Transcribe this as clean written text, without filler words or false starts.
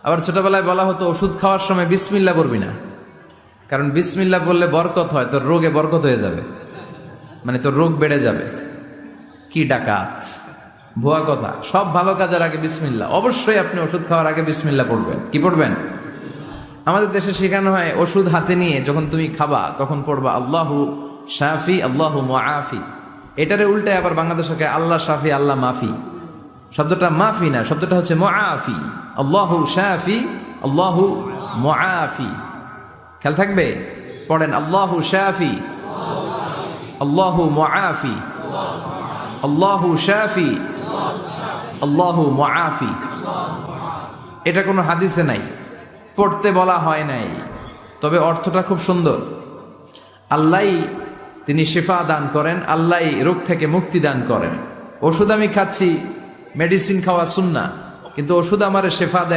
আবার ছোটবেলায় বলা হতো ওষুধ খাওয়ার সময় বিসমিল্লাহ বলবি না, কারণ বিসমিল্লাহ বললে বরকত হয়, তোর রোগে বরকত হয়ে যাবে, মানে তোর রোগ বেড়ে যাবে। কি ডাকাত, ভুয়া কথা। সব ভালো কাজের আগে বিসমিল্লাহ। অবশ্যই আপনি ওষুধ খাওয়ার আগে বিসমিল্লাহ পড়বেন। কি পড়বেন? আমাদের দেশে শেখানো হয় ওষুধ হাতে নিয়ে যখন তুমি খাবা তখন পড়বা আল্লাহু শাফি আল্লাহু মুআফি। এটারে উল্টে আবার বাংলাদেশকে আল্লাহ শাফি আল্লাহ মাফি। শব্দটা মাফি না, শব্দটা হচ্ছে মুআফি। আল্লাহু শাফি আল্লাহু মুআফি। খেয়াল থাকবে, পড়েন আল্লাহু শাফি আল্লাহু মুআফি আল্লাহু শাফি আল্লাহু মুআফি। এটা কোনো হাদিসে নাই, পড়তে বলা হয় নাই, তবে অর্থটা খুব সুন্দর। আল্লাহই তিনি শিফা দান করেন, আল্লাহই রোগ থেকে মুক্তি দান করেন। ওষুধ আমি খাচ্ছি, মেডিসিন খাওয়া সুন্নাহ, কিন্তু ওষুধ আমারে শিফা দেয়